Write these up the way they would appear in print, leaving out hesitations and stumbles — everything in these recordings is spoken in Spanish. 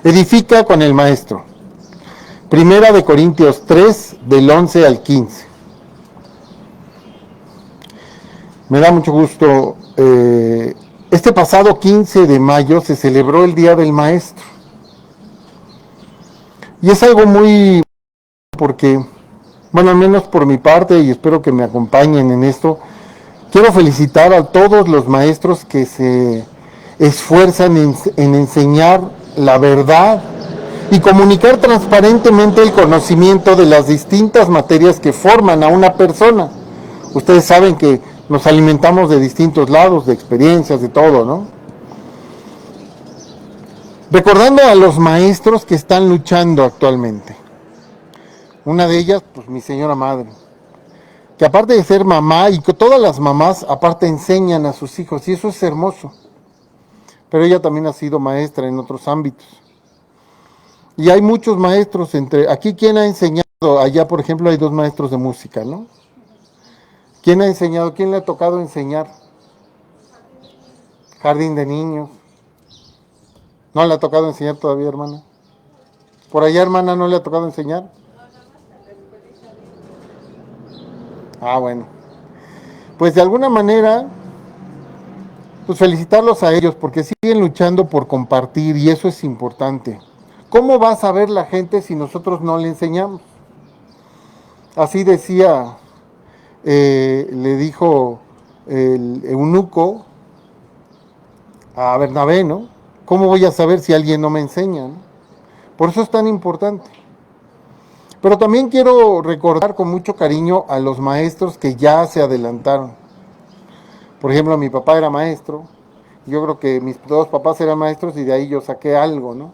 Edifica con el maestro. Primera de Corintios 3, del 11 al 15. Me da mucho gusto. Este pasado 15 de mayo se celebró el Día del Maestro. Y es algo muy... porque, bueno, al menos por mi parte, y espero que me acompañen en esto, quiero felicitar a todos los maestros que se esfuerzan en enseñar la verdad y comunicar transparentemente el conocimiento de las distintas materias que forman a una persona. Ustedes saben que nos alimentamos de distintos lados, de experiencias, de todo, ¿no? Recordando a los maestros que están luchando actualmente. Una de ellas, pues mi señora madre, que aparte de ser mamá, y que todas las mamás aparte enseñan a sus hijos, y eso es hermoso. Pero ella también ha sido maestra en otros ámbitos. Y hay muchos maestros aquí, ¿quién ha enseñado? Allá, por ejemplo, hay 2 maestros de música, ¿no? ¿Quién ha enseñado? ¿Quién le ha tocado enseñar? Jardín de niños. ¿No le ha tocado enseñar todavía, hermana? ¿Por allá, hermana, no le ha tocado enseñar? Ah, bueno. Pues de alguna manera, pues felicitarlos a ellos porque siguen luchando por compartir y eso es importante. ¿Cómo va a saber la gente si nosotros no le enseñamos? Así decía, le dijo el eunuco a Bernabé, ¿no? ¿Cómo voy a saber si alguien no me enseña? ¿No? Por eso es tan importante. Pero también quiero recordar con mucho cariño a los maestros que ya se adelantaron. Por ejemplo, mi papá era maestro. Yo creo que mis 2 papás eran maestros y de ahí yo saqué algo, ¿no?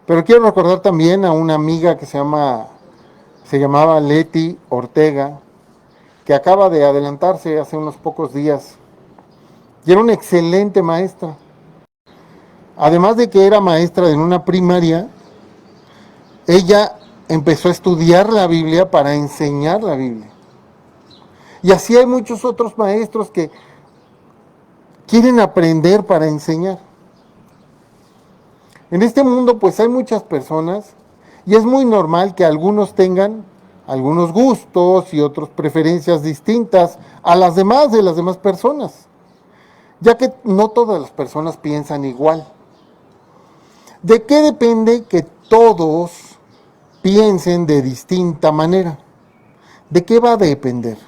Pero quiero recordar también a una amiga que se llamaba Leti Ortega, que acaba de adelantarse hace unos pocos días. Y era una excelente maestra. Además de que era maestra en una primaria, ella empezó a estudiar la Biblia para enseñar la Biblia. Y así hay muchos otros maestros que quieren aprender para enseñar. En este mundo pues hay muchas personas y es muy normal que algunos tengan algunos gustos y otras preferencias distintas a las demás de las demás personas, ya que no todas las personas piensan igual. ¿De qué depende que todos piensen de distinta manera? ¿De qué va a depender?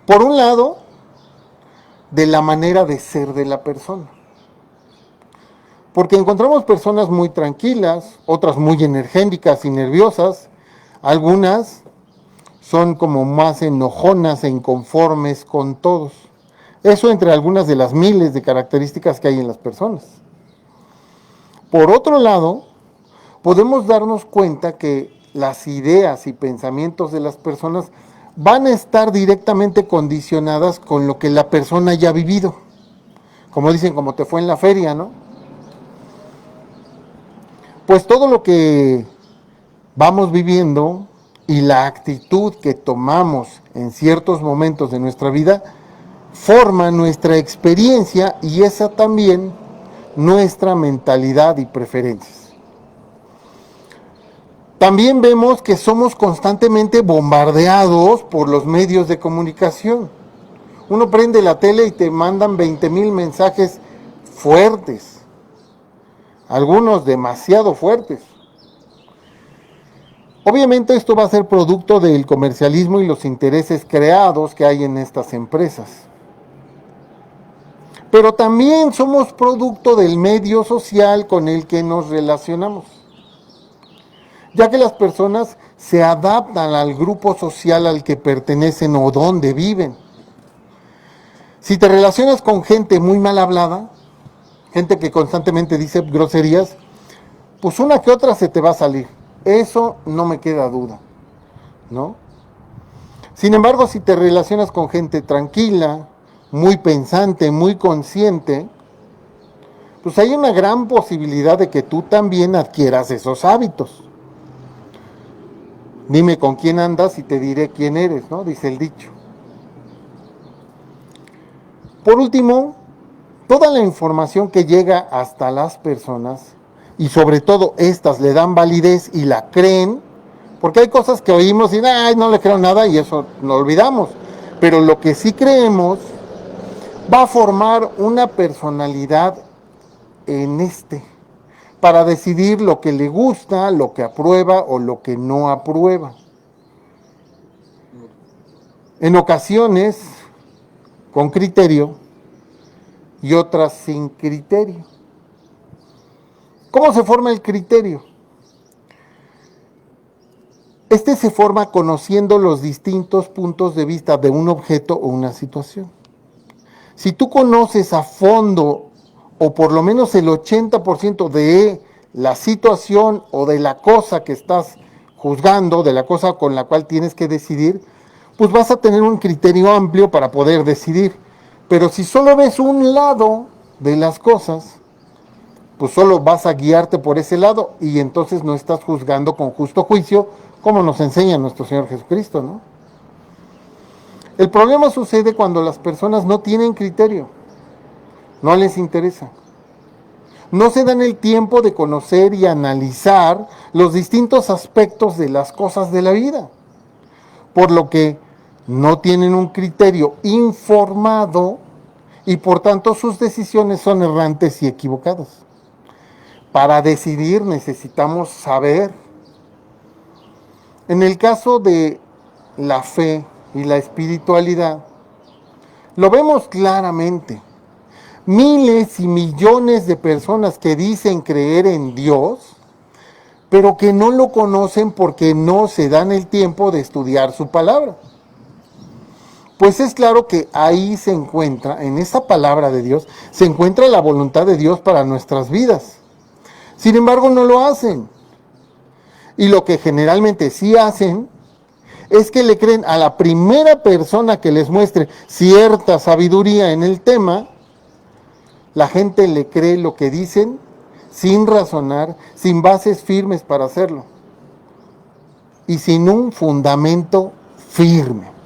Por un lado, de la manera de ser de la persona. Porque encontramos personas muy tranquilas, otras muy energéticas y nerviosas, algunas son como más enojonas e inconformes con todos. Eso entre algunas de las miles de características que hay en las personas. Por otro lado, podemos darnos cuenta que las ideas y pensamientos de las personas van a estar directamente condicionadas con lo que la persona haya vivido. Como dicen, como te fue en la feria, ¿no? Pues todo lo que vamos viviendo y la actitud que tomamos en ciertos momentos de nuestra vida forma nuestra experiencia y esa también nuestra mentalidad y preferencias. También vemos que somos constantemente bombardeados por los medios de comunicación. Uno prende la tele y te mandan 20,000 mensajes fuertes, algunos demasiado fuertes. Obviamente esto va a ser producto del comercialismo y los intereses creados que hay en estas empresas. Pero también somos producto del medio social con el que nos relacionamos, ya que las personas se adaptan al grupo social al que pertenecen o donde viven. Si te relacionas con gente muy mal hablada, gente que constantemente dice groserías, pues una que otra se te va a salir. Eso no me queda duda, ¿no? Sin embargo, si te relacionas con gente tranquila, muy pensante, muy consciente, pues hay una gran posibilidad de que tú también adquieras esos hábitos. Dime con quién andas y te diré quién eres, ¿no? Dice el dicho. Por último, toda la información que llega hasta las personas, y sobre todo estas le dan validez y la creen, porque hay cosas que oímos y ay, no le creo nada y eso lo olvidamos, pero lo que sí creemos va a formar una personalidad en para decidir lo que le gusta, lo que aprueba o lo que no aprueba. En ocasiones con criterio y otras sin criterio. ¿Cómo se forma el criterio? Se forma conociendo los distintos puntos de vista de un objeto o una situación. Si tú conoces a fondo, o por lo menos el 80% de la situación o de la cosa que estás juzgando, de la cosa con la cual tienes que decidir, pues vas a tener un criterio amplio para poder decidir. Pero si solo ves un lado de las cosas, pues solo vas a guiarte por ese lado y entonces no estás juzgando con justo juicio, como nos enseña nuestro Señor Jesucristo, ¿no? El problema sucede cuando las personas no tienen criterio, no les interesa. No se dan el tiempo de conocer y analizar los distintos aspectos de las cosas de la vida, por lo que no tienen un criterio informado y por tanto sus decisiones son errantes y equivocadas. Para decidir necesitamos saber. En el caso de la fe y la espiritualidad, lo vemos claramente. Miles y millones de personas que dicen creer en Dios, pero que no lo conocen porque no se dan el tiempo de estudiar su palabra. Pues es claro que ahí se encuentra, en esa palabra de Dios, se encuentra la voluntad de Dios para nuestras vidas. Sin embargo, no lo hacen. Y lo que generalmente sí hacen es que le creen a la primera persona que les muestre cierta sabiduría en el tema. La gente le cree lo que dicen sin razonar, sin bases firmes para hacerlo y sin un fundamento firme.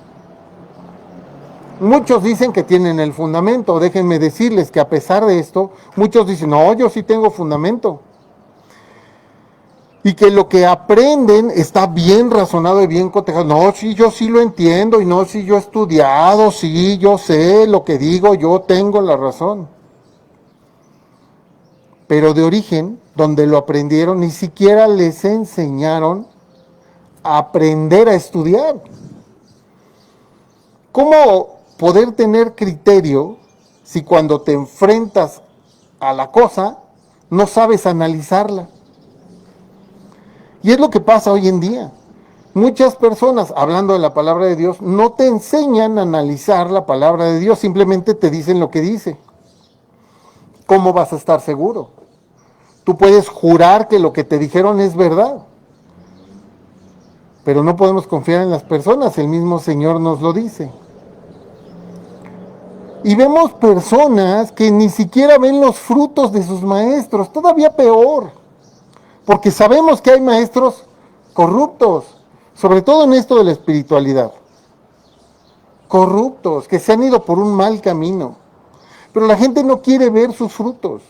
Muchos dicen que tienen el fundamento. Déjenme decirles que a pesar de esto, muchos dicen, no, yo sí tengo fundamento. Y que lo que aprenden está bien razonado y bien cotejado. No, sí, yo sí lo entiendo, y no, sí, yo he estudiado, sí, yo sé lo que digo, yo tengo la razón. Pero de origen, donde lo aprendieron, ni siquiera les enseñaron a aprender a estudiar. ¿Cómo poder tener criterio si cuando te enfrentas a la cosa no sabes analizarla? Y es lo que pasa hoy en día. Muchas personas, hablando de la palabra de Dios, no te enseñan a analizar la palabra de Dios, simplemente te dicen lo que dice. ¿Cómo vas a estar seguro? Tú puedes jurar que lo que te dijeron es verdad, pero no podemos confiar en las personas, el mismo Señor nos lo dice. Y vemos personas que ni siquiera ven los frutos de sus maestros, todavía peor, porque sabemos que hay maestros corruptos, sobre todo en esto de la espiritualidad, corruptos, que se han ido por un mal camino, pero la gente no quiere ver sus frutos.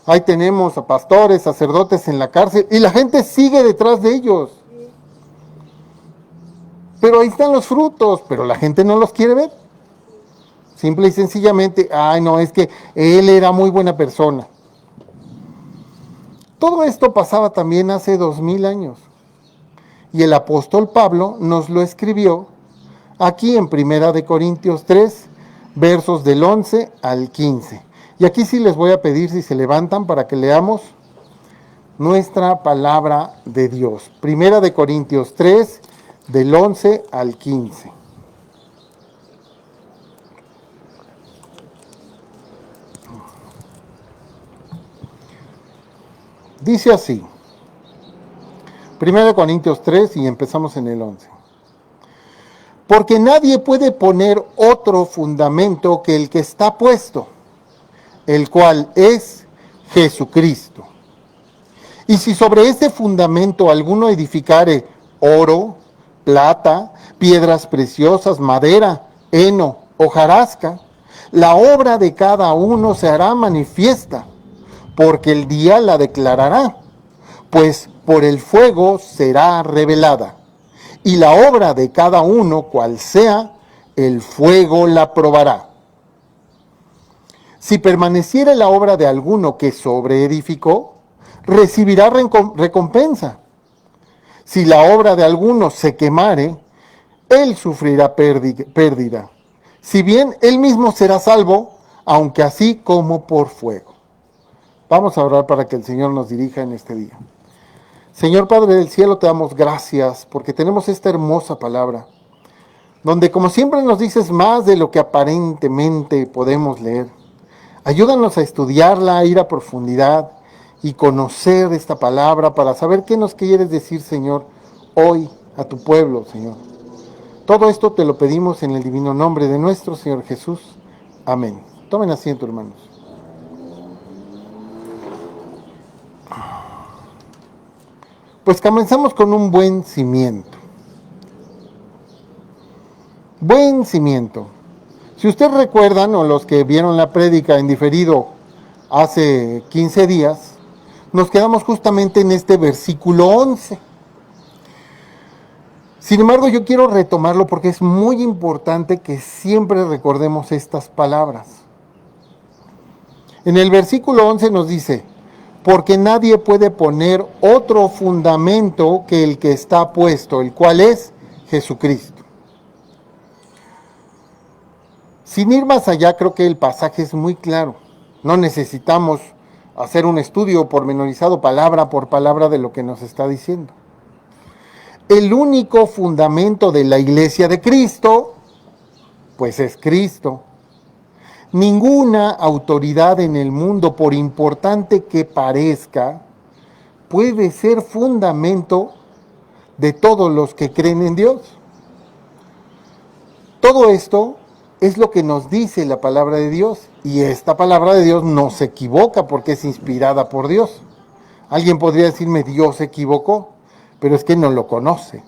Ahí tenemos a pastores, sacerdotes en la cárcel, y la gente sigue detrás de ellos. Pero ahí están los frutos, pero la gente no los quiere ver. Simple y sencillamente, ay no, es que él era muy buena persona. Todo esto pasaba también hace 2000 años. Y el apóstol Pablo nos lo escribió aquí en 1 Corintios 3, versos del 11 al 15. Y aquí sí les voy a pedir si se levantan para que leamos nuestra palabra de Dios. 1 Corintios 3, del 11 al 15. Dice así, 1 Corintios 3 y empezamos en el 11. Porque nadie puede poner otro fundamento que el que está puesto, el cual es Jesucristo. Y si sobre ese fundamento alguno edificare oro, plata, piedras preciosas, madera, heno, hojarasca, La obra de cada uno se hará manifiesta, porque el día la declarará, pues por el fuego será revelada. Y la obra de cada uno, cual sea, el fuego la probará. Si permaneciere la obra de alguno que sobreedificó, recibirá recompensa. Si la obra de alguno se quemare, él sufrirá pérdida. Si bien él mismo será salvo, aunque así como por fuego. Vamos a orar para que el Señor nos dirija en este día. Señor Padre del Cielo, te damos gracias porque tenemos esta hermosa palabra, donde como siempre nos dices más de lo que aparentemente podemos leer. Ayúdanos a estudiarla, a ir a profundidad y conocer esta palabra para saber qué nos quieres decir, Señor, hoy a tu pueblo, Señor. Todo esto te lo pedimos en el divino nombre de nuestro Señor Jesús. Amén. Tomen asiento, hermanos. Pues comenzamos con un buen cimiento. Buen cimiento. Si ustedes recuerdan, o los que vieron la prédica en diferido hace 15 días, nos quedamos justamente en este versículo 11. Sin embargo, yo quiero retomarlo porque es muy importante que siempre recordemos estas palabras. En el versículo 11 nos dice, porque nadie puede poner otro fundamento que el que está puesto, el cual es Jesucristo. Sin ir más allá, creo que el pasaje es muy claro. No necesitamos hacer un estudio pormenorizado palabra por palabra de lo que nos está diciendo. El único fundamento de la iglesia de Cristo, pues es Cristo. Ninguna autoridad en el mundo, por importante que parezca, puede ser fundamento de todos los que creen en Dios. Todo esto es lo que nos dice la palabra de Dios, y esta palabra de Dios no se equivoca porque es inspirada por Dios. Alguien podría decirme, Dios se equivocó, pero es que no lo conoce.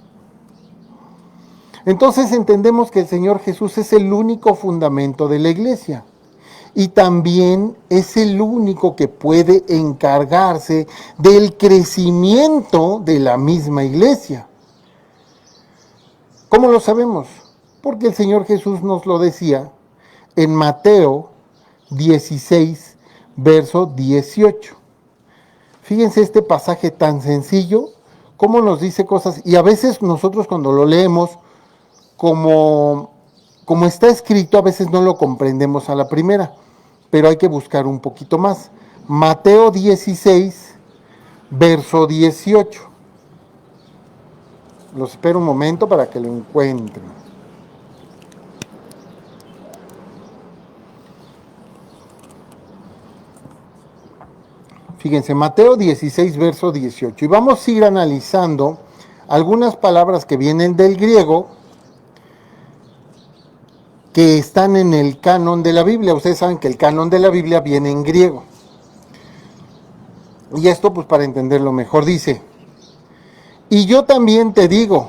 Entonces entendemos que el Señor Jesús es el único fundamento de la iglesia, y también es el único que puede encargarse del crecimiento de la misma iglesia. ¿Cómo lo sabemos? Porque el Señor Jesús nos lo decía en Mateo 16, verso 18. Fíjense este pasaje tan sencillo, cómo nos dice cosas, y a veces nosotros cuando lo leemos, como está escrito, a veces no lo comprendemos a la primera, pero hay que buscar un poquito más. Mateo 16, verso 18. Los espero un momento para que lo encuentren. Fíjense, Mateo 16, verso 18. Y vamos a ir analizando algunas palabras que vienen del griego que están en el canon de la Biblia. Ustedes saben que el canon de la Biblia viene en griego. Y esto, pues para entenderlo mejor, dice, y yo también te digo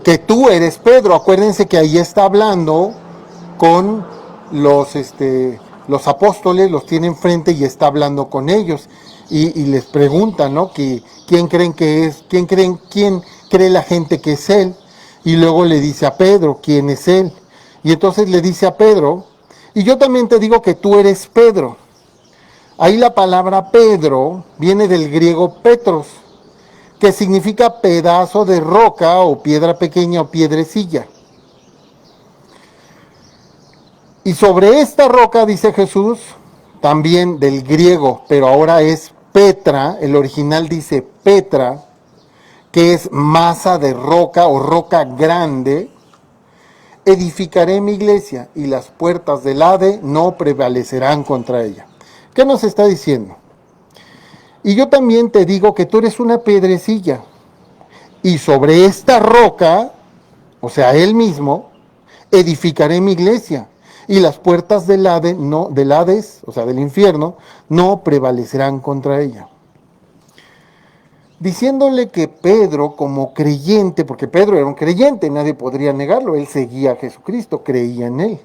que tú eres Pedro. Acuérdense que ahí está hablando con los apóstoles, los tiene enfrente y está hablando con ellos. Y les pregunta, ¿no? ¿Quién creen que es? ¿Quién cree la gente que es él? Y luego le dice a Pedro, ¿quién es él? Y entonces le dice a Pedro, y yo también te digo que tú eres Pedro. Ahí la palabra Pedro viene del griego Petros, que significa pedazo de roca o piedra pequeña o piedrecilla. Y sobre esta roca, dice Jesús, también del griego, pero ahora es Petra, el original dice Petra, que es masa de roca o roca grande, edificaré mi iglesia y las puertas del Hade no prevalecerán contra ella. ¿Qué nos está diciendo? Y yo también te digo que tú eres una piedrecilla, y sobre esta roca, o sea, él mismo, edificaré mi iglesia, y las puertas del Hades, o sea, del infierno, no prevalecerán contra ella. Diciéndole que Pedro, como creyente, porque Pedro era un creyente, nadie podría negarlo, él seguía a Jesucristo, creía en él.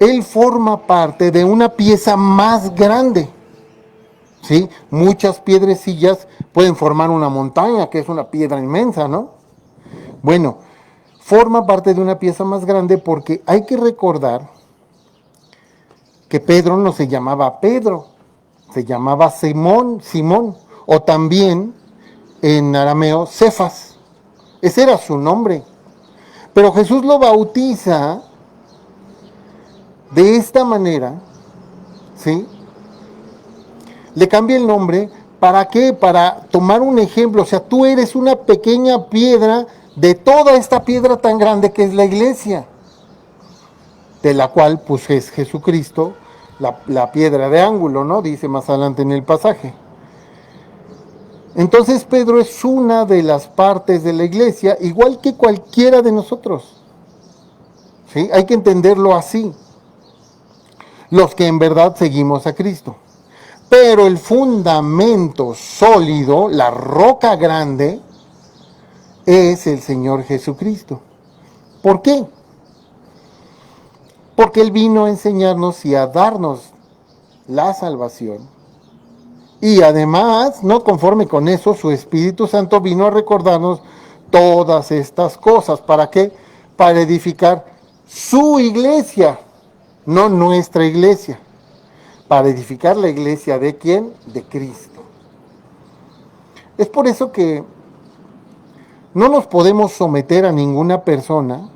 Él forma parte de una pieza más grande. ¿Sí? Muchas piedrecillas pueden formar una montaña, que es una piedra inmensa, ¿no? Bueno, forma parte de una pieza más grande porque hay que recordar que Pedro no se llamaba Pedro, se llamaba Simón, o también en arameo Cefas. Ese era su nombre. Pero Jesús lo bautiza de esta manera, ¿sí? Le cambia el nombre, ¿para qué? Para tomar un ejemplo, o sea, tú eres una pequeña piedra de toda esta piedra tan grande que es la iglesia, de la cual pues es Jesucristo, la piedra de ángulo, ¿no? Dice más adelante en el pasaje. Entonces Pedro es una de las partes de la iglesia, igual que cualquiera de nosotros. ¿Sí? Hay que entenderlo así. Los que en verdad seguimos a Cristo. Pero el fundamento sólido, la roca grande, es el Señor Jesucristo. ¿Por qué? Porque Él vino a enseñarnos y a darnos la salvación. Y además, no conforme con eso, su Espíritu Santo vino a recordarnos todas estas cosas. ¿Para qué? Para edificar su iglesia, no nuestra iglesia. Para edificar la iglesia de ¿quién? De Cristo. Es por eso que no nos podemos someter a ninguna persona,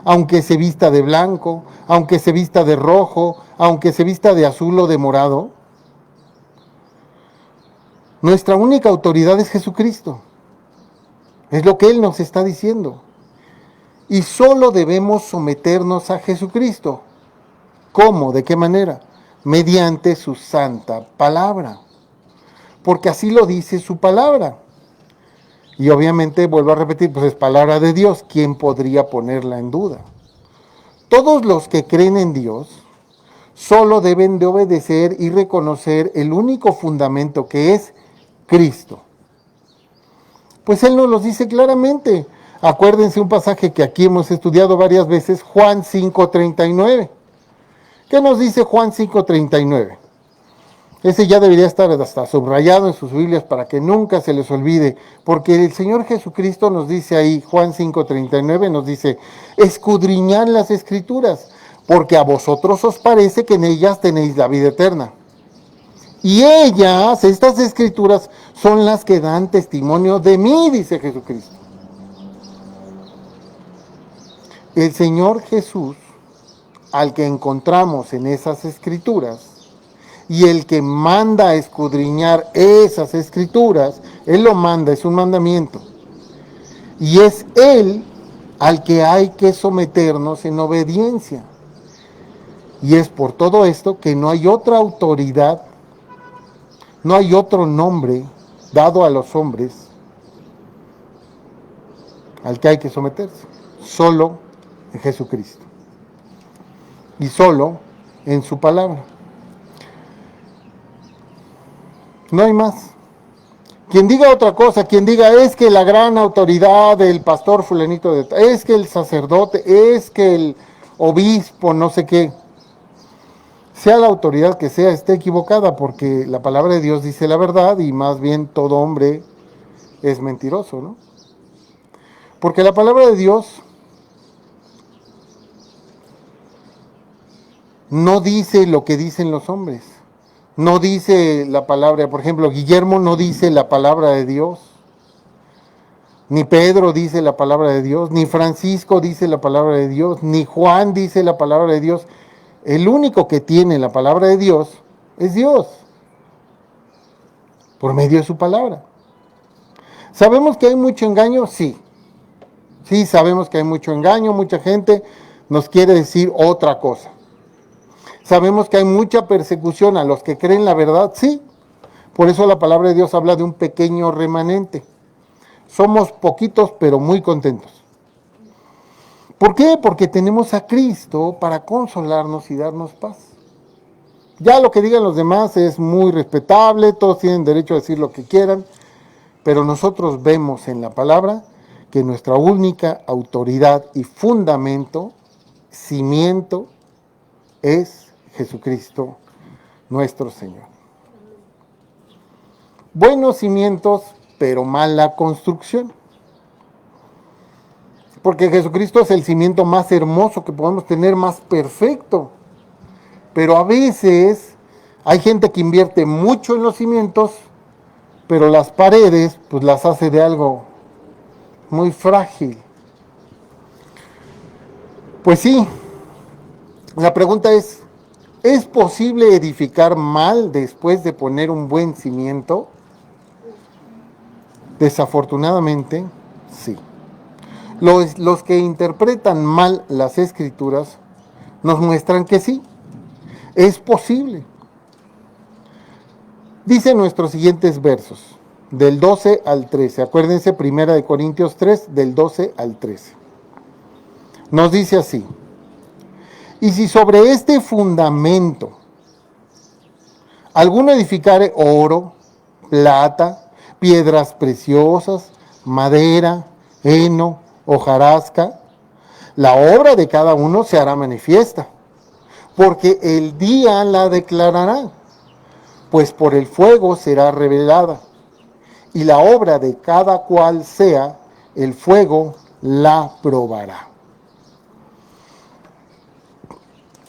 aunque se vista de blanco, aunque se vista de rojo, aunque se vista de azul o de morado. Nuestra única autoridad es Jesucristo. Es lo que Él nos está diciendo. Y solo debemos someternos a Jesucristo. ¿Cómo? ¿De qué manera? Mediante su santa palabra. Porque así lo dice su palabra. Y obviamente, vuelvo a repetir, pues es palabra de Dios. ¿Quién podría ponerla en duda? Todos los que creen en Dios solo deben de obedecer y reconocer el único fundamento que es Cristo. Pues Él nos lo dice claramente. Acuérdense un pasaje que aquí hemos estudiado varias veces, Juan 5:39. ¿Qué nos dice Juan 5:39? Ese ya debería estar hasta subrayado en sus Biblias para que nunca se les olvide, porque el Señor Jesucristo nos dice ahí, Juan 5:39, nos dice, escudriñad las Escrituras, porque a vosotros os parece que en ellas tenéis la vida eterna. Y ellas, estas Escrituras, son las que dan testimonio de mí, dice Jesucristo. El Señor Jesús, al que encontramos en esas Escrituras, y el que manda a escudriñar esas Escrituras, Él lo manda, es un mandamiento. Y es Él al que hay que someternos en obediencia. Y es por todo esto que no hay otra autoridad, no hay otro nombre dado a los hombres al que hay que someterse. Solo en Jesucristo. Y solo en su palabra. No hay más. Quien diga otra cosa, quien diga es que la gran autoridad del pastor fulanito, es que el sacerdote, es que el obispo, no sé qué, sea la autoridad que sea, esté equivocada, porque la palabra de Dios dice la verdad y más bien todo hombre es mentiroso, ¿no? Porque la palabra de Dios no dice lo que dicen los hombres. No dice la palabra, por ejemplo, Guillermo no dice la palabra de Dios, ni Pedro dice la palabra de Dios, ni Francisco dice la palabra de Dios, ni Juan dice la palabra de Dios. El único que tiene la palabra de Dios es Dios, por medio de su palabra. ¿Sabemos que hay mucho engaño? Sí. Sí, sabemos que hay mucho engaño, mucha gente nos quiere decir otra cosa. Sabemos que hay mucha persecución a los que creen la verdad, sí. Por eso la palabra de Dios habla de un pequeño remanente. Somos poquitos, pero muy contentos. ¿Por qué? Porque tenemos a Cristo para consolarnos y darnos paz. Ya lo que digan los demás es muy respetable, todos tienen derecho a decir lo que quieran, pero nosotros vemos en la palabra que nuestra única autoridad y fundamento, cimiento, es Jesucristo nuestro Señor. Buenos cimientos, pero mala construcción. Porque Jesucristo es el cimiento más hermoso que podemos tener, más perfecto. Pero a veces hay gente que invierte mucho en los cimientos, pero las paredes pues las hace de algo muy frágil. Pues sí, la pregunta ¿es posible edificar mal después de poner un buen cimiento? Desafortunadamente, sí. Los que interpretan mal las escrituras nos muestran que sí, es posible. Dice nuestros siguientes versos, del 12 al 13. Acuérdense, 1 Corintios 3, del 12 al 13. Nos dice así: y si sobre este fundamento alguno edificare oro, plata, piedras preciosas, madera, heno, hojarasca, la obra de cada uno se hará manifiesta, porque el día la declarará, pues por el fuego será revelada, y la obra de cada cual sea, el fuego la probará.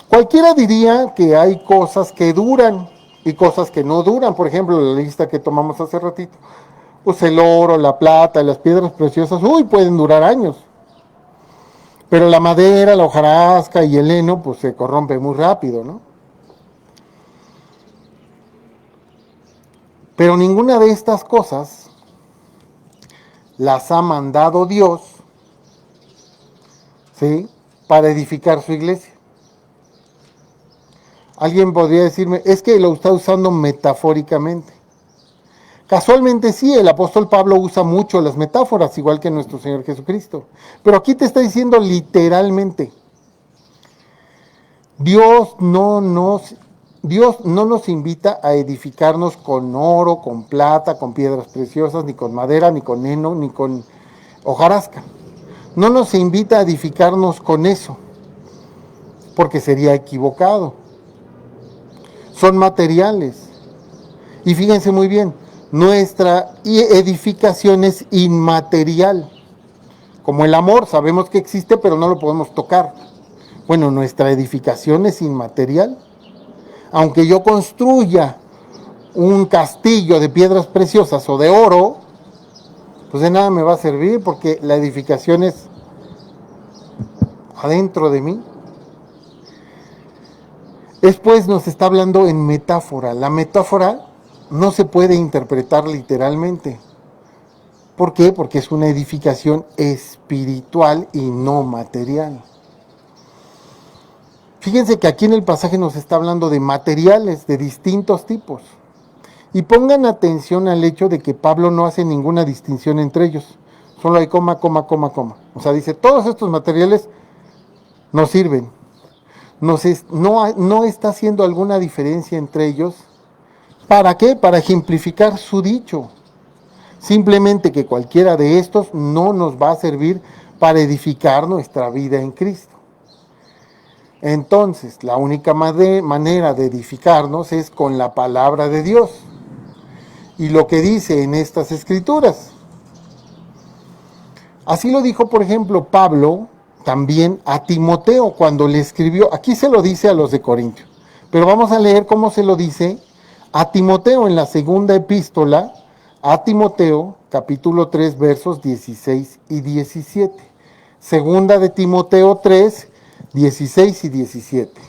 Cualquiera diría que hay cosas que duran y cosas que no duran. Por ejemplo, la lista que tomamos hace ratito, pues el oro, la plata, las piedras preciosas, pueden durar años. Pero la madera, la hojarasca y el heno, pues se corrompe muy rápido, ¿no? Pero ninguna de estas cosas las ha mandado Dios, ¿sí?, para edificar su iglesia. Alguien podría decirme, es que lo está usando metafóricamente. Casualmente sí, el apóstol Pablo usa mucho las metáforas, igual que nuestro Señor Jesucristo. Pero aquí te está diciendo literalmente, Dios no nos invita a edificarnos con oro, con plata, con piedras preciosas, ni con madera, ni con heno, ni con hojarasca. No nos invita a edificarnos con eso, porque sería equivocado. Son materiales. Y fíjense muy bien, nuestra edificación es inmaterial. Como el amor, sabemos que existe, pero no lo podemos tocar. Bueno, nuestra edificación es inmaterial. Aunque yo construya un castillo de piedras preciosas o de oro, pues de nada me va a servir porque la edificación es adentro de mí. Después nos está hablando en metáfora. La metáfora no se puede interpretar literalmente. ¿Por qué? Porque es una edificación espiritual y no material. Fíjense que aquí en el pasaje nos está hablando de materiales de distintos tipos. Y pongan atención al hecho de que Pablo no hace ninguna distinción entre ellos. Solo hay coma, coma, coma, coma. O sea, dice, todos estos materiales nos sirven. No está haciendo alguna diferencia entre ellos. ¿Para qué? Para ejemplificar su dicho. Simplemente que cualquiera de estos no nos va a servir para edificar nuestra vida en Cristo. Entonces, la única manera de edificarnos es con la palabra de Dios. Y lo que dice en estas escrituras. Así lo dijo, por ejemplo, Pablo también a Timoteo cuando le escribió. Aquí se lo dice a los de Corintio, pero vamos a leer cómo se lo dice a Timoteo en la segunda epístola a Timoteo, capítulo 3, versos 16 y 17. Segunda de Timoteo 3, 16 y 17.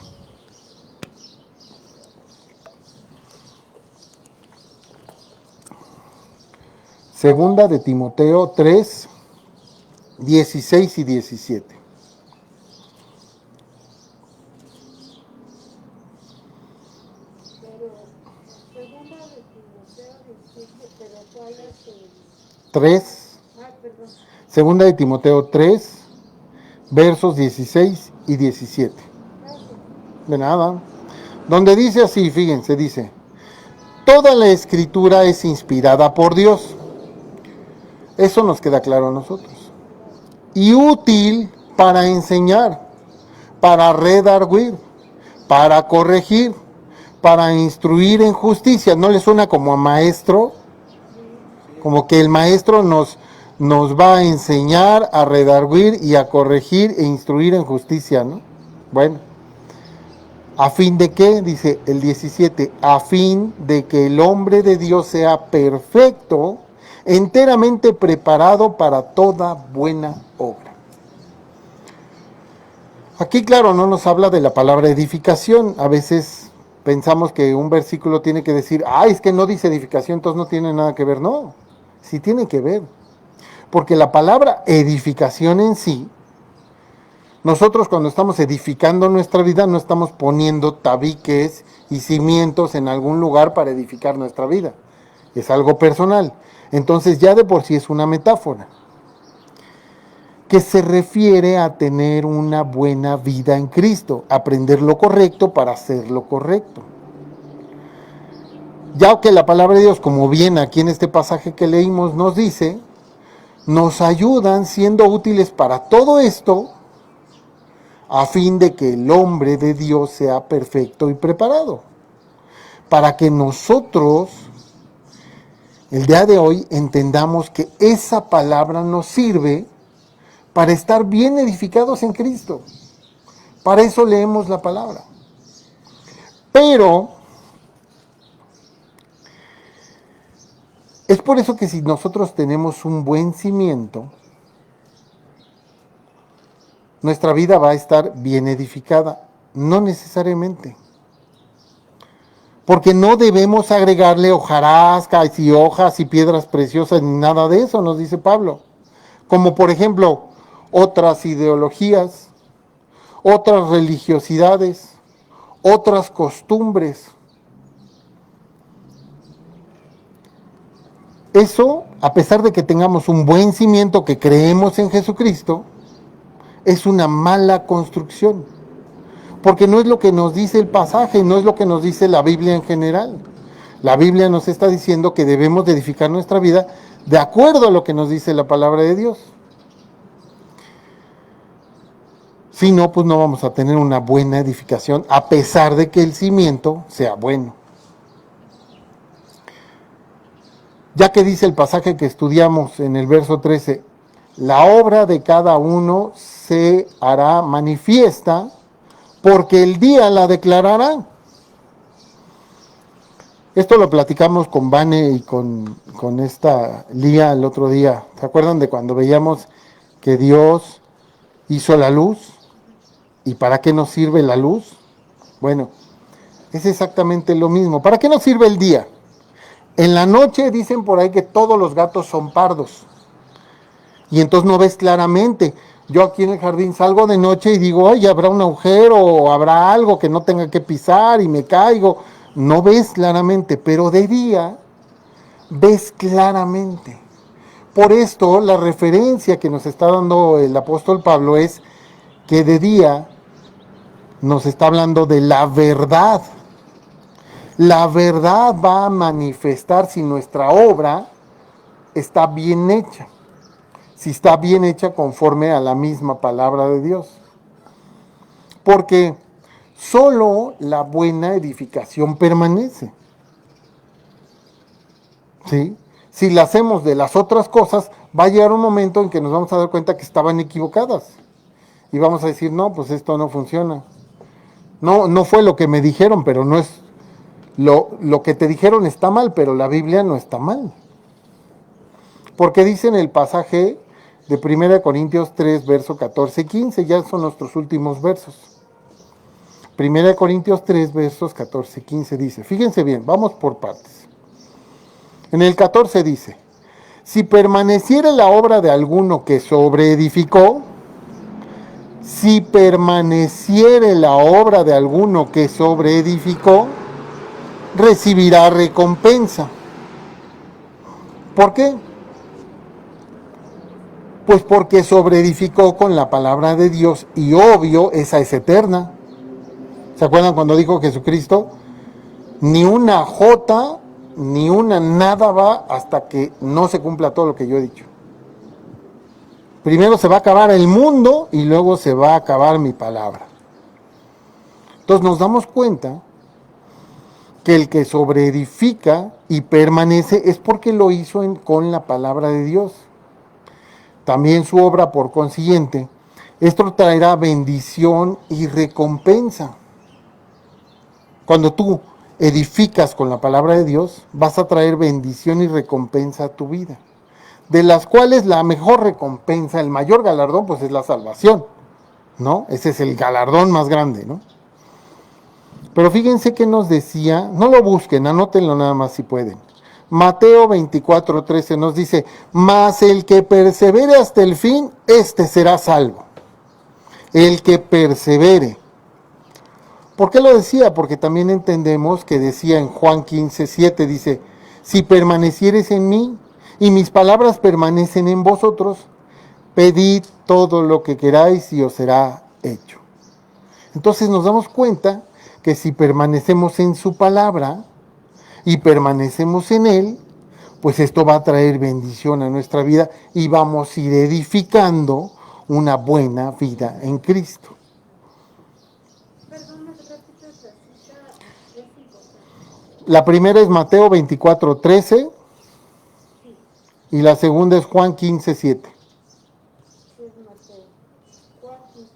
Segunda de Timoteo 3, 16 y 17. Segunda de Timoteo 17, pero ¿cuál es el...? 3. Perdón. Segunda de Timoteo 3, versos 16 y 17. Gracias. De nada. Donde dice así, fíjense, dice, toda la escritura es inspirada por Dios. Eso nos queda claro a nosotros. Y útil para enseñar, para redarguir, para corregir, para instruir en justicia. ¿No le suena como a maestro? Como que el maestro nos va a enseñar, a redarguir y a corregir e instruir en justicia, ¿no? Bueno, ¿a fin de qué? Dice el 17, a fin de que el hombre de Dios sea perfecto, enteramente preparado para toda buena obra. Aquí, claro, no nos habla de la palabra edificación. A veces pensamos que un versículo tiene que decir, es que no dice edificación, entonces no tiene nada que ver. No, sí tiene que ver. Porque la palabra edificación en sí, nosotros cuando estamos edificando nuestra vida no estamos poniendo tabiques y cimientos en algún lugar para edificar nuestra vida. Es algo personal. Entonces ya de por sí es una metáfora que se refiere a tener una buena vida en Cristo, aprender lo correcto para hacer lo correcto. Ya que la palabra de Dios, como bien aquí en este pasaje que leímos nos dice, nos ayudan siendo útiles para todo esto, a fin de que el hombre de Dios sea perfecto y preparado, para que nosotros, el día de hoy, entendamos que esa palabra nos sirve para estar bien edificados en Cristo. Para eso leemos la palabra. Pero es por eso que si nosotros tenemos un buen cimiento, nuestra vida va a estar bien edificada. No necesariamente. Porque no debemos agregarle hojarascas y hojas y piedras preciosas ni nada de eso, nos dice Pablo. Como por ejemplo, otras ideologías, otras religiosidades, otras costumbres. Eso, a pesar de que tengamos un buen cimiento, que creemos en Jesucristo, es una mala construcción. Porque no es lo que nos dice el pasaje, no es lo que nos dice la Biblia en general. La Biblia nos está diciendo que debemos de edificar nuestra vida de acuerdo a lo que nos dice la palabra de Dios. Si no, pues no vamos a tener una buena edificación, a pesar de que el cimiento sea bueno. Ya que dice el pasaje que estudiamos en el verso 13, la obra de cada uno se hará manifiesta, porque el día la declarará. Esto lo platicamos con Vane y con esta Lía el otro día. ¿Se acuerdan de cuando veíamos que Dios hizo la luz? ¿Y para qué nos sirve la luz? Bueno, es exactamente lo mismo. ¿Para qué nos sirve el día? En la noche dicen por ahí que todos los gatos son pardos. Y entonces no ves claramente. Yo aquí en el jardín salgo de noche y digo, oye, habrá un agujero o habrá algo que no tenga que pisar y me caigo. No ves claramente, pero de día ves claramente. Por esto la referencia que nos está dando el apóstol Pablo es que de día nos está hablando de la verdad. La verdad va a manifestar si nuestra obra está bien hecha. Si está bien hecha conforme a la misma palabra de Dios. Porque solo la buena edificación permanece. ¿Sí? Si la hacemos de las otras cosas, va a llegar un momento en que nos vamos a dar cuenta que estaban equivocadas. Y vamos a decir, no, pues esto no funciona. No fue lo que me dijeron, pero no es... Lo que te dijeron está mal, pero la Biblia no está mal. Porque dice en el pasaje de 1 Corintios 3, verso 14 y 15, ya son nuestros últimos versos. 1 Corintios 3, versos 14 y 15 dice, fíjense bien, vamos por partes. En el 14 dice, si permaneciere la obra de alguno que sobreedificó, si permaneciere la obra de alguno que sobreedificó, recibirá recompensa. ¿Por qué? Pues porque sobreedificó con la palabra de Dios y obvio, esa es eterna. ¿Se acuerdan cuando dijo Jesucristo? Ni una jota, ni una nada va hasta que no se cumpla todo lo que yo he dicho. Primero se va a acabar el mundo y luego se va a acabar mi palabra. Entonces nos damos cuenta que el que sobreedifica y permanece es porque lo hizo con la palabra de Dios. También su obra, por consiguiente, esto traerá bendición y recompensa. Cuando tú edificas con la palabra de Dios, vas a traer bendición y recompensa a tu vida, de las cuales la mejor recompensa, el mayor galardón, pues es la salvación, ¿no? Ese es el galardón más grande, ¿no? Pero fíjense que nos decía, no lo busquen, anótenlo nada más si pueden. Mateo 24:13 nos dice, mas el que persevere hasta el fin, este será salvo. El que persevere. ¿Por qué lo decía? Porque también entendemos que decía en Juan 15:7, dice, si permaneciereis en mí y mis palabras permanecen en vosotros, pedid todo lo que queráis y os será hecho. Entonces nos damos cuenta que si permanecemos en su palabra y permanecemos en él, pues esto va a traer bendición a nuestra vida y vamos a ir edificando una buena vida en Cristo. Perdón, ¿me repites la cita? Es importante. La primera es Mateo 24:13 Sí, y la segunda es Juan 15:7. es Mateo. Juan 15.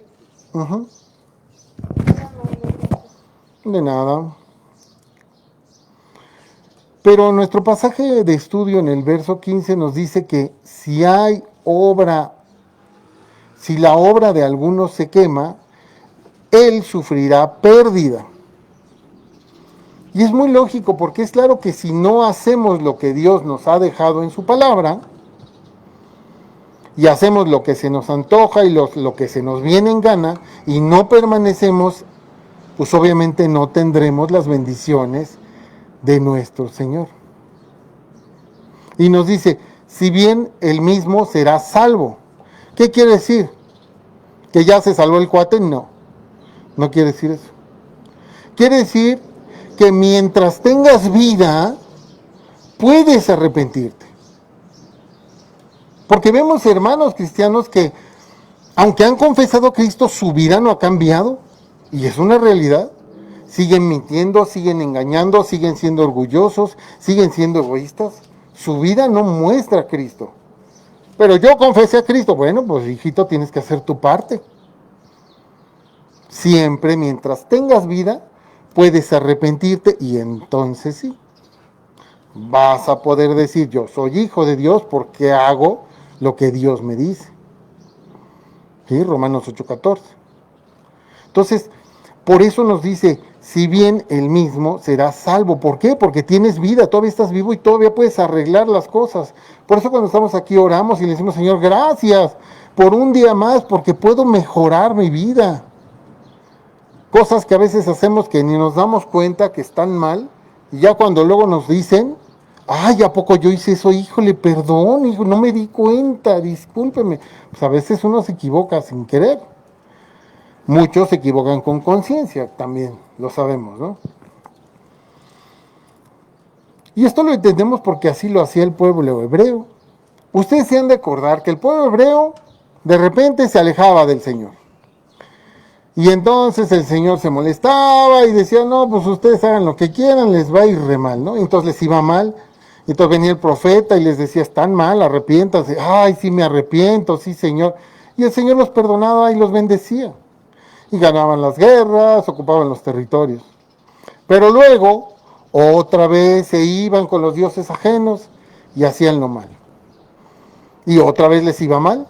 Uh-huh. Muy amable, gracias. De nada. Pero nuestro pasaje de estudio en el verso 15 nos dice que si hay obra, si la obra de alguno se quema, él sufrirá pérdida. Y es muy lógico porque es claro que si no hacemos lo que Dios nos ha dejado en su palabra, y hacemos lo que se nos antoja y lo que se nos viene en gana, y no permanecemos, pues obviamente no tendremos las bendiciones de nuestro Señor. Y nos dice, si bien él mismo será salvo. ¿Qué quiere decir? ¿Que ya se salvó el cuate? No, no quiere decir eso. Quiere decir que mientras tengas vida, puedes arrepentirte. Porque vemos hermanos cristianos que, aunque han confesado a Cristo, su vida no ha cambiado. Y es una realidad. Siguen mintiendo, siguen engañando, siguen siendo orgullosos, siguen siendo egoístas. Su vida no muestra a Cristo. Pero yo confesé a Cristo. Bueno, pues hijito, tienes que hacer tu parte. Siempre mientras tengas vida, puedes arrepentirte y entonces sí, vas a poder decir, yo soy hijo de Dios porque hago lo que Dios me dice. ¿Sí? Romanos 8:14. Entonces, por eso nos dice, si bien él mismo será salvo. ¿Por qué? Porque tienes vida, todavía estás vivo y todavía puedes arreglar las cosas. Por eso cuando estamos aquí oramos y le decimos, Señor, gracias por un día más, porque puedo mejorar mi vida. Cosas que a veces hacemos que ni nos damos cuenta que están mal, y ya cuando luego nos dicen, ay, ¿a poco yo hice eso? Híjole, perdón, hijo, no me di cuenta, discúlpeme. Pues a veces uno se equivoca sin querer. Muchos se equivocan con conciencia, también lo sabemos, ¿no? Y esto lo entendemos porque así lo hacía el pueblo hebreo. Ustedes se han de acordar que el pueblo hebreo de repente se alejaba del Señor. Y entonces el Señor se molestaba y decía, no, pues ustedes hagan lo que quieran, les va a ir re mal, ¿no? Y entonces les iba mal. Y entonces venía el profeta y les decía, están mal, arrepiéntanse. Ay, sí me arrepiento, sí, Señor. Y el Señor los perdonaba y los bendecía. Y ganaban las guerras, ocupaban los territorios. Pero luego, otra vez se iban con los dioses ajenos y hacían lo malo. Y otra vez les iba mal.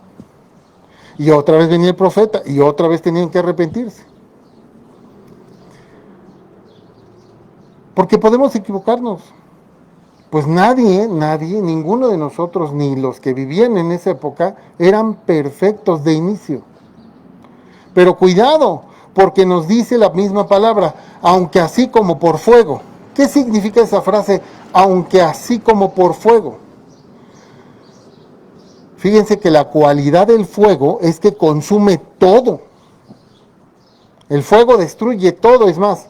Y otra vez venía el profeta y otra vez tenían que arrepentirse. Porque podemos equivocarnos. Pues nadie, ninguno de nosotros, ni los que vivían en esa época, eran perfectos de inicio. Pero cuidado, porque nos dice la misma palabra, aunque así como por fuego. ¿Qué significa esa frase, aunque así como por fuego? Fíjense que la cualidad del fuego es que consume todo. El fuego destruye todo, es más.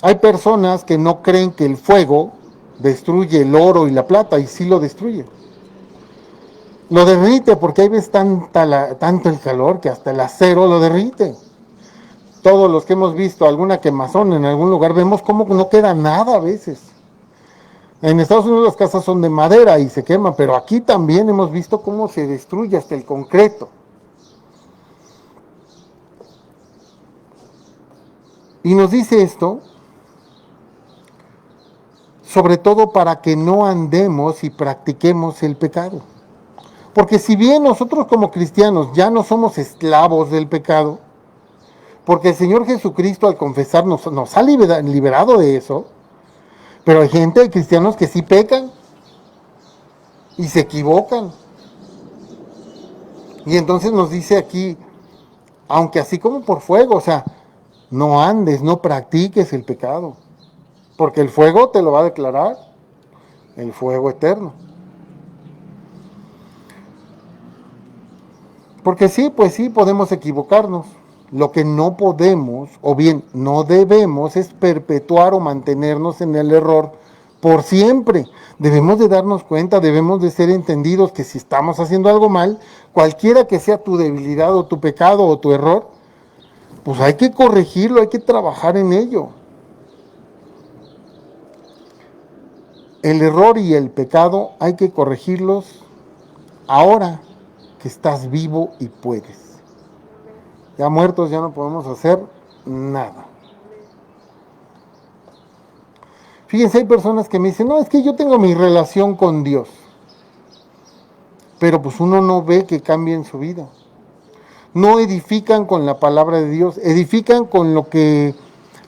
Hay personas que no creen que el fuego destruye el oro y la plata, y sí lo destruye. Lo derrite porque ahí ves tanto el calor que hasta el acero lo derrite. Todos los que hemos visto alguna quemazón en algún lugar, vemos cómo no queda nada a veces. En Estados Unidos las casas son de madera y se queman, pero aquí también hemos visto cómo se destruye hasta el concreto. Y nos dice esto, sobre todo para que no andemos y practiquemos el pecado. Porque si bien nosotros como cristianos ya no somos esclavos del pecado, porque el Señor Jesucristo al confesarnos nos ha liberado de eso, pero hay gente, hay cristianos que sí pecan y se equivocan. Y entonces nos dice aquí, aunque así como por fuego, o sea, no andes, no practiques el pecado, porque el fuego te lo va a declarar, el fuego eterno. Porque sí, pues sí, podemos equivocarnos. Lo que no podemos, o bien no debemos, es perpetuar o mantenernos en el error por siempre. Debemos de darnos cuenta, debemos de ser entendidos que si estamos haciendo algo mal, cualquiera que sea tu debilidad o tu pecado o tu error, pues hay que corregirlo, hay que trabajar en ello. El error y el pecado hay que corregirlos ahora que estás vivo y puedes. Ya muertos ya no podemos hacer nada. Fíjense, hay personas que me dicen, no, es que yo tengo mi relación con Dios. Pero pues uno no ve que cambien su vida. No edifican con la palabra de Dios, edifican con lo que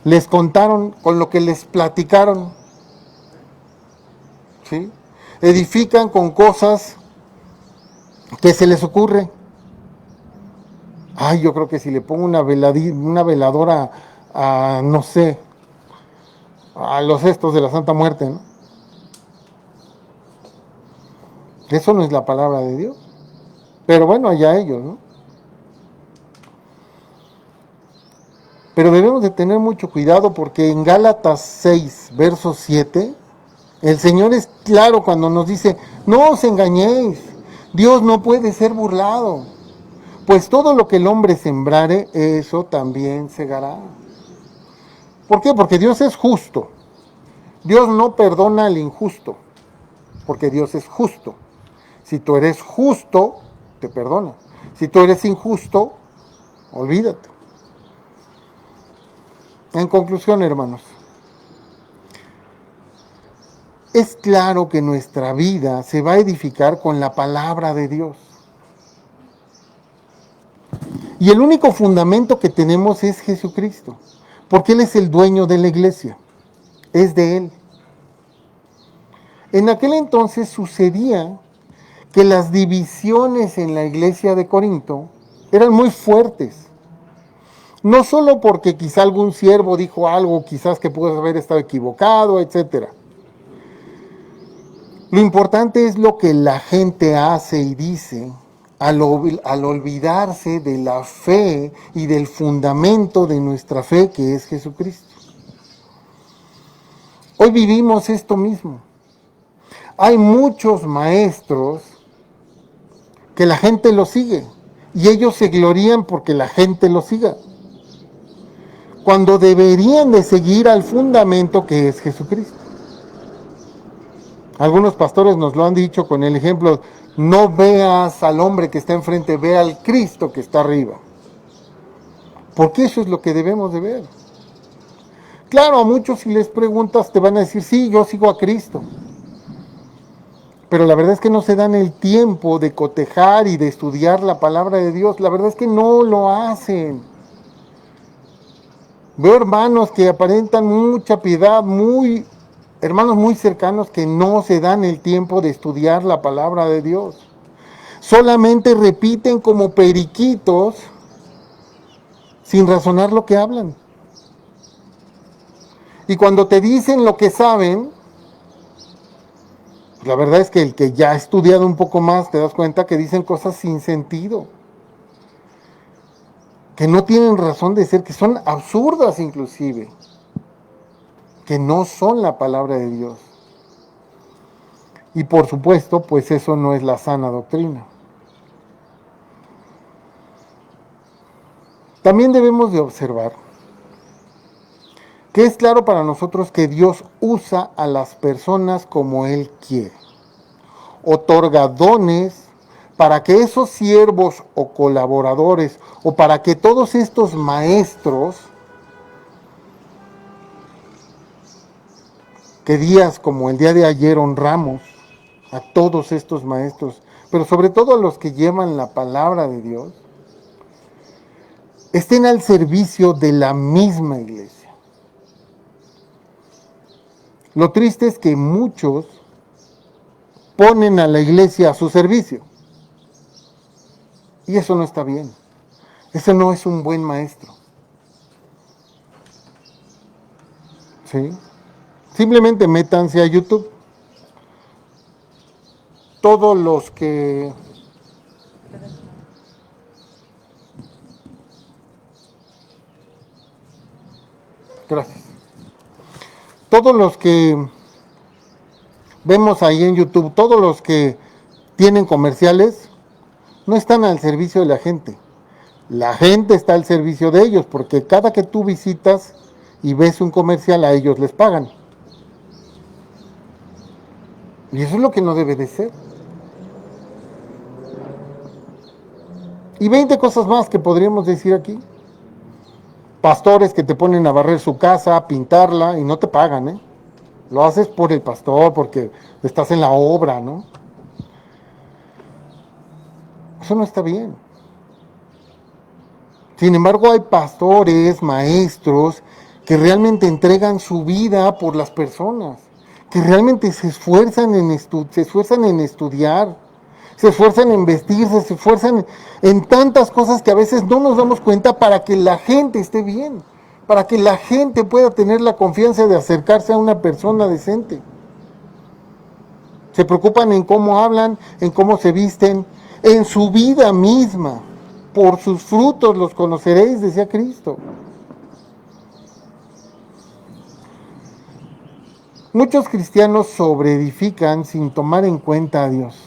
les contaron, con lo que les platicaron. ¿Sí? Edifican con cosas que se les ocurre. Ay, yo creo que si le pongo una veladora a, no sé, a los estos de la Santa Muerte, ¿no? Eso no es la palabra de Dios. Pero bueno, allá ellos, ¿no? Pero debemos de tener mucho cuidado porque en Gálatas 6, verso 7, el Señor es claro cuando nos dice, no os engañéis, Dios no puede ser burlado, pues todo lo que el hombre sembrare, eso también segará. ¿Por qué? Porque Dios es justo. Dios no perdona al injusto, porque Dios es justo. Si tú eres justo, te perdona. Si tú eres injusto, olvídate. En conclusión, hermanos, es claro que nuestra vida se va a edificar con la palabra de Dios. Y el único fundamento que tenemos es Jesucristo, porque Él es el dueño de la iglesia, es de Él. En aquel entonces sucedía que las divisiones en la iglesia de Corinto eran muy fuertes. No solo porque quizá algún siervo dijo algo, quizás que pudo haber estado equivocado, etc. Lo importante es lo que la gente hace y dice al olvidarse de la fe y del fundamento de nuestra fe, que es Jesucristo. Hoy vivimos esto mismo. Hay muchos maestros que la gente los sigue y ellos se glorían porque la gente los siga, cuando deberían de seguir al fundamento que es Jesucristo. Algunos pastores nos lo han dicho con el ejemplo, no veas al hombre que está enfrente, ve al Cristo que está arriba. Porque eso es lo que debemos de ver. Claro, a muchos si les preguntas te van a decir, sí, yo sigo a Cristo. Pero la verdad es que no se dan el tiempo de cotejar y de estudiar la palabra de Dios. La verdad es que no lo hacen. Veo hermanos que aparentan mucha piedad, hermanos muy cercanos que no se dan el tiempo de estudiar la palabra de Dios. Solamente repiten como periquitos sin razonar lo que hablan. Y cuando te dicen lo que saben, la verdad es que el que ya ha estudiado un poco más te das cuenta que dicen cosas sin sentido, que no tienen razón de ser, que son absurdas inclusive, que no son la palabra de Dios. Y por supuesto, pues eso no es la sana doctrina. También debemos de observar que es claro para nosotros que Dios usa a las personas como Él quiere. Otorga dones para que esos siervos o colaboradores o para que todos estos maestros, que días como el día de ayer honramos a todos estos maestros, pero sobre todo a los que llevan la palabra de Dios, estén al servicio de la misma iglesia. Lo triste es que muchos ponen a la iglesia a su servicio. Y eso no está bien. Ese no es un buen maestro. ¿Sí? Simplemente métanse a YouTube. Todos los que... Gracias. Todos los que vemos ahí en YouTube, todos los que tienen comerciales, no están al servicio de la gente. La gente está al servicio de ellos, porque cada que tú visitas y ves un comercial, a ellos les pagan. Y eso es lo que no debe de ser. Y 20 cosas más que podríamos decir aquí. Pastores que te ponen a barrer su casa, a pintarla y no te pagan, ¿eh? Lo haces por el pastor, porque estás en la obra, ¿no? Eso no está bien. Sin embargo, hay pastores, maestros, que realmente entregan su vida por las personas, que realmente se esfuerzan en estudiar, se esfuerzan en vestirse, se esfuerzan en tantas cosas que a veces no nos damos cuenta para que la gente esté bien, para que la gente pueda tener la confianza de acercarse a una persona decente. Se preocupan en cómo hablan, en cómo se visten, en su vida misma. Por sus frutos los conoceréis, decía Cristo. Muchos cristianos sobreedifican sin tomar en cuenta a Dios.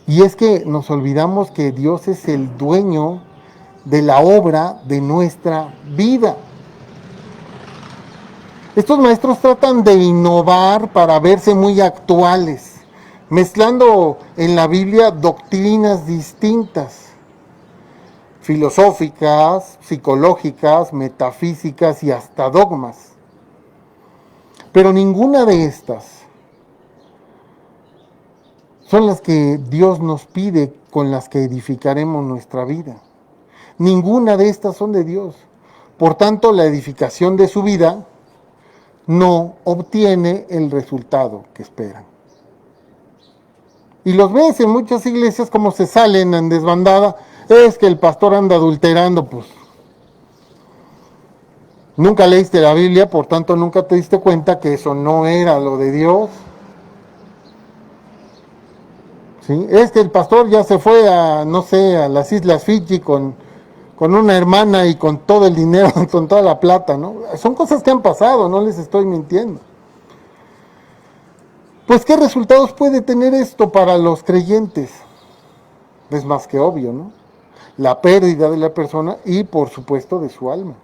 Y es que nos olvidamos que Dios es el dueño de la obra de nuestra vida. Estos maestros tratan de innovar para verse muy actuales, mezclando en la Biblia doctrinas distintas, filosóficas, psicológicas, metafísicas y hasta dogmas. Pero ninguna de estas son las que Dios nos pide, con las que edificaremos nuestra vida. Ninguna de estas son de Dios. Por tanto, la edificación de su vida no obtiene el resultado que esperan. Y los ves en muchas iglesias como se salen en desbandada. Es que el pastor anda adulterando, pues. Nunca leíste la Biblia, por tanto nunca te diste cuenta que eso no era lo de Dios. ¿Sí? Es que el pastor ya se fue a, no sé, a las Islas Fiji con una hermana y con todo el dinero, con toda la plata, ¿no? Son cosas que han pasado, no les estoy mintiendo. Pues, ¿qué resultados puede tener esto para los creyentes? Es más que obvio, ¿no? La pérdida de la persona y, por supuesto, de su alma.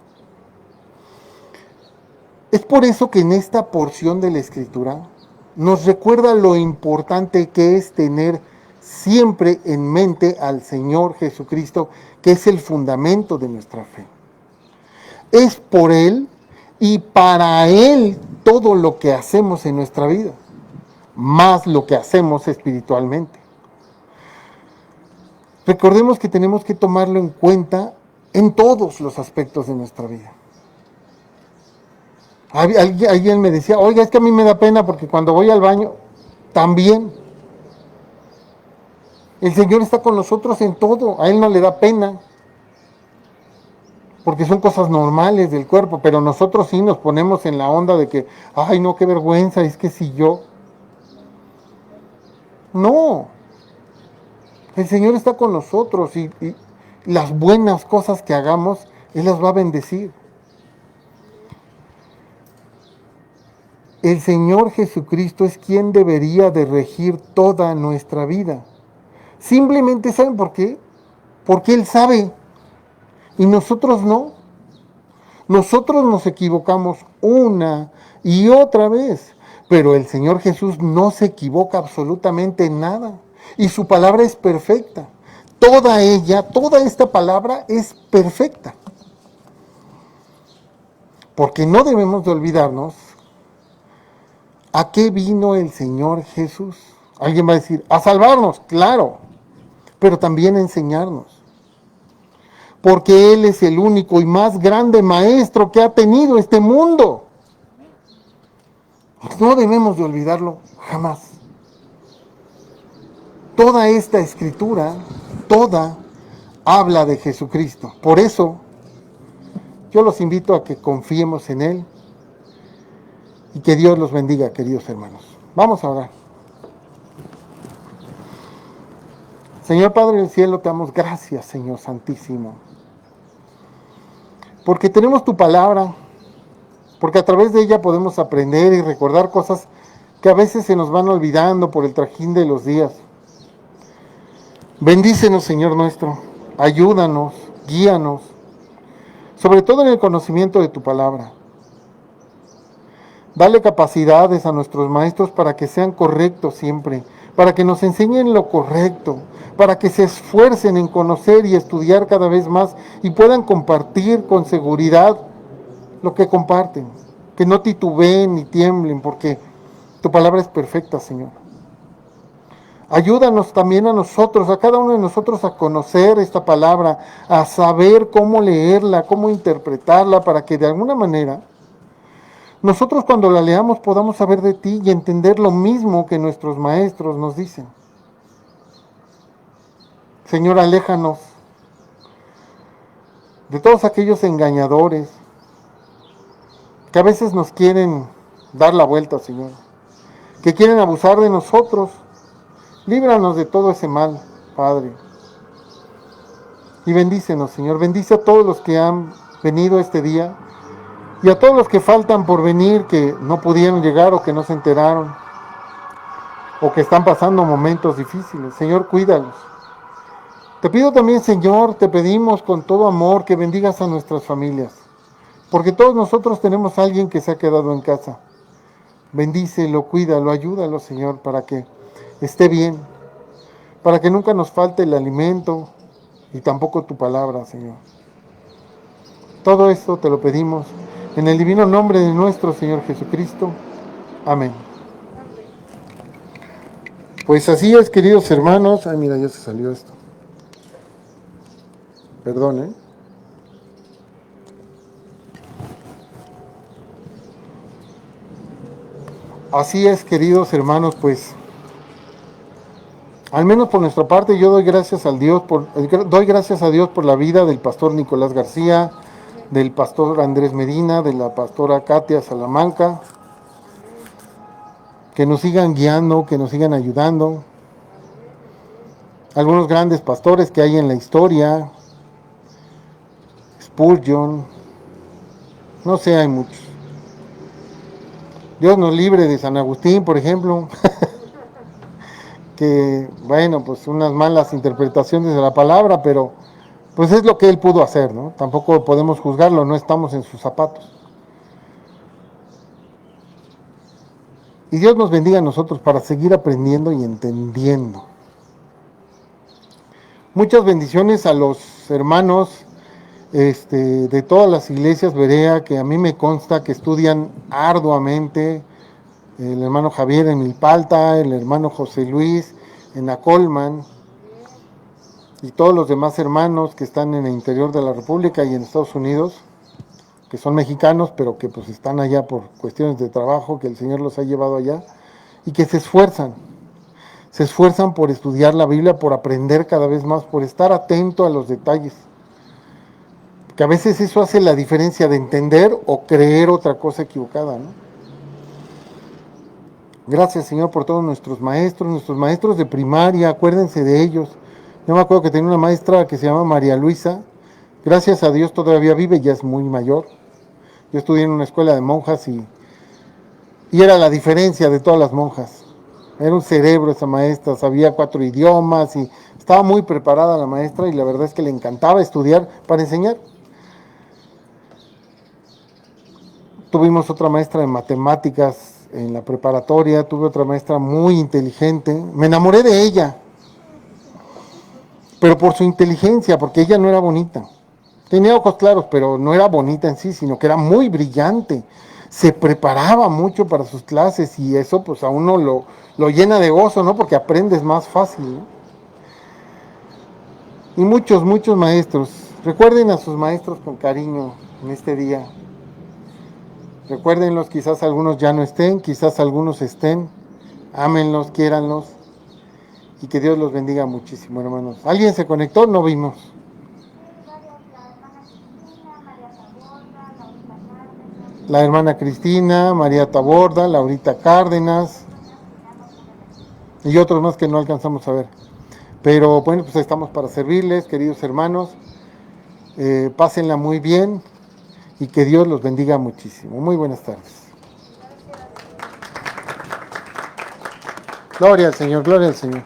Es por eso que en esta porción de la Escritura nos recuerda lo importante que es tener siempre en mente al Señor Jesucristo, que es el fundamento de nuestra fe. Es por Él y para Él todo lo que hacemos en nuestra vida, más lo que hacemos espiritualmente. Recordemos que tenemos que tomarlo en cuenta en todos los aspectos de nuestra vida. Alguien me decía, oiga, es que a mí me da pena porque cuando voy al baño, también. El Señor está con nosotros en todo, a Él no le da pena, porque son cosas normales del cuerpo, pero nosotros sí nos ponemos en la onda de que, ay no, qué vergüenza, es que si yo... No, el Señor está con nosotros y las buenas cosas que hagamos, Él las va a bendecir. el Señor Jesucristo es quien debería de regir toda nuestra vida. Simplemente, ¿saben por qué? Porque Él sabe y nosotros no. Nosotros nos equivocamos una y otra vez, pero el Señor Jesús no se equivoca absolutamente en nada y su palabra es perfecta. Toda ella, toda esta palabra es perfecta. Porque no debemos de olvidarnos a qué vino el Señor Jesús. Alguien va a decir, a salvarnos, claro, pero también a enseñarnos. Porque Él es el único y más grande maestro que ha tenido este mundo. No debemos de olvidarlo jamás. Toda esta escritura, toda habla de Jesucristo. Por eso, yo los invito a que confiemos en Él y que Dios los bendiga, queridos hermanos. Vamos a orar. Señor Padre del Cielo, te damos gracias, Señor Santísimo, porque tenemos tu palabra, porque a través de ella podemos aprender y recordar cosas que a veces se nos van olvidando por el trajín de los días. Bendícenos, Señor nuestro, ayúdanos, guíanos, sobre todo en el conocimiento de tu palabra. Dale capacidades a nuestros maestros para que sean correctos siempre, para que nos enseñen lo correcto, para que se esfuercen en conocer y estudiar cada vez más y puedan compartir con seguridad lo que comparten, que no titubeen ni tiemblen, porque tu palabra es perfecta, Señor. Ayúdanos también a nosotros, a cada uno de nosotros, a conocer esta palabra, a saber cómo leerla, cómo interpretarla, para que de alguna manera nosotros cuando la leamos podamos saber de ti y entender lo mismo que nuestros maestros nos dicen. Señor, aléjanos de todos aquellos engañadores que a veces nos quieren dar la vuelta, Señor, que quieren abusar de nosotros. Líbranos de todo ese mal, Padre. Y bendícenos, Señor. Bendice a todos los que han venido este día y a todos los que faltan por venir, que no pudieron llegar o que no se enteraron o que están pasando momentos difíciles. Señor, cuídalos. Te pido también, Señor, te pedimos con todo amor que bendigas a nuestras familias, porque todos nosotros tenemos a alguien que se ha quedado en casa. Bendícelo, cuídalo, ayúdalo, Señor, para que esté bien, para que nunca nos falte el alimento y tampoco tu palabra, Señor. Todo esto te lo pedimos en el divino nombre de nuestro Señor Jesucristo. Amén. Pues así es, queridos hermanos. Ay, mira, ya se salió esto. Perdón, ¿eh? Así es, queridos hermanos, pues al menos por nuestra parte yo doy gracias a Dios por la vida del pastor Nicolás García, del pastor Andrés Medina, de la pastora Katia Salamanca, que nos sigan guiando, que nos sigan ayudando. Algunos grandes pastores que hay en la historia, Spurgeon, no sé, hay muchos. Dios nos libre de San Agustín, por ejemplo, que, bueno, pues unas malas interpretaciones de la palabra, pero pues es lo que él pudo hacer, ¿no? Tampoco podemos juzgarlo, no estamos en sus zapatos. Y Dios nos bendiga a nosotros para seguir aprendiendo y entendiendo. Muchas bendiciones a los hermanos de todas las iglesias Berea, que a mí me consta que estudian arduamente. El hermano Javier en Milpalta, el hermano José Luis en Acolman, y todos los demás hermanos que están en el interior de la República y en Estados Unidos, que son mexicanos, pero que pues están allá por cuestiones de trabajo, que el Señor los ha llevado allá, y que se esfuerzan por estudiar la Biblia, por aprender cada vez más, por estar atento a los detalles, que a veces eso hace la diferencia de entender o creer otra cosa equivocada, ¿no? Gracias, Señor, por todos nuestros maestros de primaria, acuérdense de ellos. Yo me acuerdo que tenía una maestra que se llama María Luisa, gracias a Dios todavía vive, ya es muy mayor. Yo estudié en una escuela de monjas y Y era la diferencia de todas las monjas. Era un cerebro esa maestra, sabía 4 idiomas y estaba muy preparada la maestra y la verdad es que le encantaba estudiar para enseñar. Tuvimos otra maestra de matemáticas en la preparatoria, tuve otra maestra muy inteligente. Me enamoré de ella, pero por su inteligencia, porque ella no era bonita. Tenía ojos claros, pero no era bonita en sí, sino que era muy brillante. Se preparaba mucho para sus clases y eso pues a uno lo llena de gozo, ¿no? Porque aprendes más fácil, ¿no? Y muchos maestros. Recuerden a sus maestros con cariño en este día. Recuérdenlos, quizás algunos ya no estén, quizás algunos estén. Ámenlos, quiéranlos y que Dios los bendiga muchísimo, hermanos. ¿Alguien se conectó? No vimos. La hermana Cristina, María Taborda, Laurita Cárdenas y otros más que no alcanzamos a ver. Pero bueno, pues estamos para servirles, queridos hermanos. Pásenla muy bien y que Dios los bendiga muchísimo. Muy buenas tardes. Gloria al Señor, gloria al Señor.